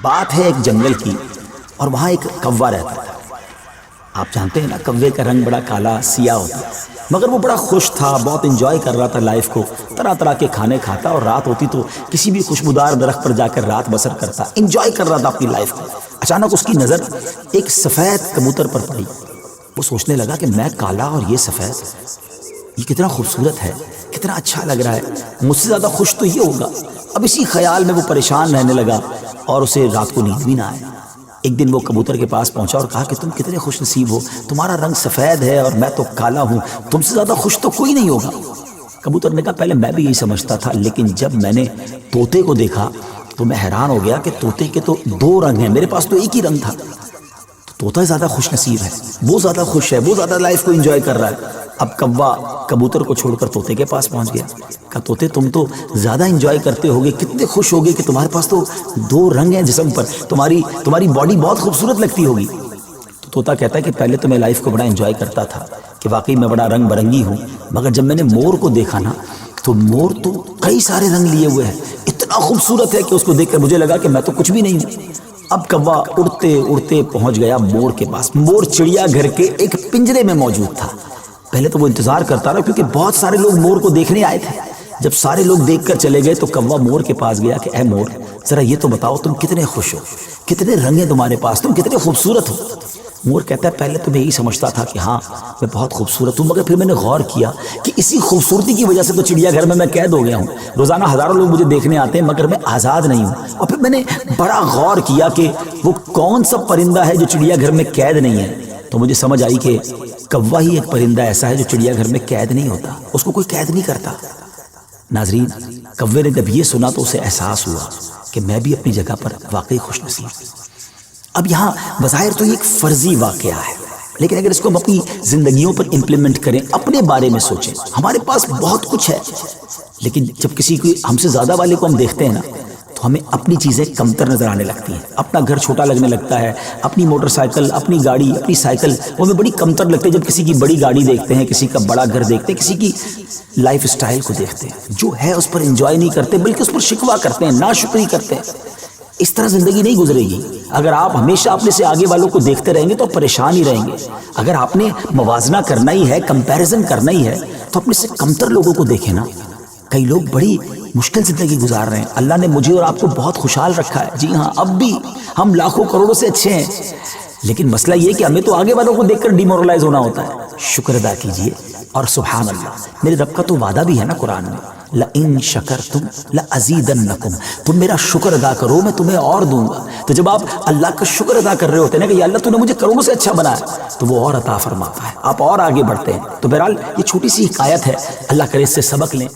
بات ہے ایک جنگل کی، اور وہاں ایک کوا رہتا تھا۔ آپ جانتے ہیں نا، کوے کا رنگ بڑا کالا سیاہ ہوتا ہے، مگر وہ بڑا خوش تھا، بہت انجوائے کر رہا تھا لائف کو، طرح طرح کے کھانے کھاتا، اور رات ہوتی تو کسی بھی خوشبودار درخت پر جا کر رات بسر کرتا، انجوائے کر رہا تھا اپنی لائف کو۔ اچانک اس کی نظر ایک سفید کبوتر پر پڑی۔ وہ سوچنے لگا کہ میں کالا اور یہ سفید، یہ کتنا خوبصورت ہے، کتنا اچھا لگ رہا ہے، مجھ سے زیادہ خوش تو یہ ہوگا۔ اب اسی خیال میں وہ پریشان رہنے لگا اور اسے رات کو نیند بھی نہ آئے۔ ایک دن وہ کبوتر کے پاس پہنچا اور کہا کہ تم کتنے خوش نصیب ہو، تمہارا رنگ سفید ہے اور میں تو کالا ہوں، تم سے زیادہ خوش تو کوئی نہیں ہوگا۔ کبوتر نے کہا پہلے میں بھی یہی سمجھتا تھا، لیکن جب میں نے طوطے کو دیکھا تو میں حیران ہو گیا کہ طوطے کے تو دو رنگ ہیں، میرے پاس تو ایک ہی رنگ تھا۔ طوطا زیادہ خوش نصیب ہے، وہ زیادہ خوش ہے، وہ زیادہ لائف کو انجوائے کر رہا ہے۔ اب کوا کبوتر کو چھوڑ کر طوطے کے پاس پہنچ گیا، کہا طوطے تم تو زیادہ انجوائے کرتے ہوگے، کتنے خوش ہوگے کہ تمہارے پاس تو دو رنگ ہیں جسم پر، تمہاری باڈی بہت خوبصورت لگتی ہوگی۔ تو طوطا کہتا ہے کہ پہلے تو میں لائف کو بڑا انجوائے کرتا تھا کہ واقعی میں بڑا رنگ برنگی ہوں، مگر جب میں نے مور کو دیکھا نا تو مور تو کئی سارے رنگ لیے ہوئے ہیں، اتنا خوبصورت ہے کہ اس کو دیکھ کر مجھے لگا کہ میں تو کچھ بھی نہیں ہوں۔ اب کوا اڑتے اڑتے پہنچ گیا مور کے پاس۔ مور چڑیا گھر کے ایک پنجرے میں موجود تھا۔ پہلے تو وہ انتظار کرتا رہا کیونکہ بہت سارے لوگ مور کو دیکھنے آئے تھے۔ جب سارے لوگ دیکھ کر چلے گئے تو کوا مور کے پاس گیا کہ اے مور، ذرا یہ تو بتاؤ تم کتنے خوش ہو، کتنے رنگ ہیں تمہارے پاس، تم کتنے خوبصورت ہو۔ مور کہتا ہے پہلے تو میں یہی سمجھتا تھا کہ ہاں میں بہت خوبصورت ہوں، مگر پھر میں نے غور کیا کہ اسی خوبصورتی کی وجہ سے تو چڑیا گھر میں قید ہو گیا ہوں، روزانہ ہزاروں لوگ مجھے دیکھنے آتے ہیں مگر میں آزاد نہیں ہوں۔ اور پھر میں نے بڑا غور کیا کہ وہ کون سا پرندہ ہے جو چڑیا گھر میں قید نہیں ہے، تو مجھے سمجھ آئی کہ کوا ہی ایک پرندہ ایسا ہے جو چڑیا گھر میں قید نہیں ہوتا، اس کو کوئی قید نہیں کرتا۔ ناظرین، کوے نے جب یہ سنا تو اسے احساس ہوا کہ میں بھی اپنی جگہ پر واقعی خوش نصیب ہوں۔ اب یہاں بظاہر تو یہ ایک فرضی واقعہ ہے، لیکن اگر اس کو ہم اپنی زندگیوں پر امپلیمنٹ کریں، اپنے بارے میں سوچیں، ہمارے پاس بہت کچھ ہے، لیکن جب کسی کو ہم سے زیادہ والے کو ہم دیکھتے ہیں نا تو ہمیں اپنی چیزیں کمتر نظر آنے لگتی ہیں، اپنا گھر چھوٹا لگنے لگتا ہے، اپنی موٹر سائیکل، اپنی گاڑی، اپنی سائیکل وہ ہمیں بڑی کمتر لگتے ہیں جب کسی کی بڑی گاڑی دیکھتے ہیں، کسی کا بڑا گھر دیکھتے ہیں، کسی کی لائف سٹائل کو دیکھتے ہیں، جو ہے اس پر انجوائے نہیں کرتے بلکہ اس پر شکوہ کرتے ہیں، ناشکری کرتے ہیں۔ اس طرح زندگی نہیں گزرے گی۔ اگر آپ ہمیشہ اپنے سے آگے والوں کو دیکھتے رہیں گے تو پریشان ہی رہیں گے۔ اگر آپ نے موازنہ کرنا ہی ہے، کمپیریزن کرنا ہی ہے، تو اپنے سے کمتر لوگوں کو دیکھیں نا۔ کئی لوگ بڑی مشکل زندگی گزار رہے ہیں، اللہ نے مجھے اور آپ کو بہت خوشحال رکھا ہے، جی ہاں اب بھی ہم لاکھوں کروڑوں سے اچھے ہیں، لیکن مسئلہ یہ کہ ہمیں تو آگے والوں کو دیکھ کر ڈیمورلائز ہونا ہوتا ہے۔ شکر ادا کیجئے، اور سبحان اللہ، میرے رب کا تو وعدہ بھی ہے نا قرآن میں، لَإِن شَكَرْتُمْ لَأَزِيدَنَّكُمْ، تم میرا شکر ادا کرو میں تمہیں اور دوں گا۔ تو جب آپ اللہ کا شکر ادا کر رہے ہوتے ہیں نا کہ یا اللہ تو نے مجھے کروڑوں سے اچھا بنایا، تو وہ اور عطا فرماتا ہے، آپ اور آگے بڑھتے ہیں۔ تو بہرحال یہ چھوٹی سی حکایت ہے، اللہ کرے اس سے سبق لیں۔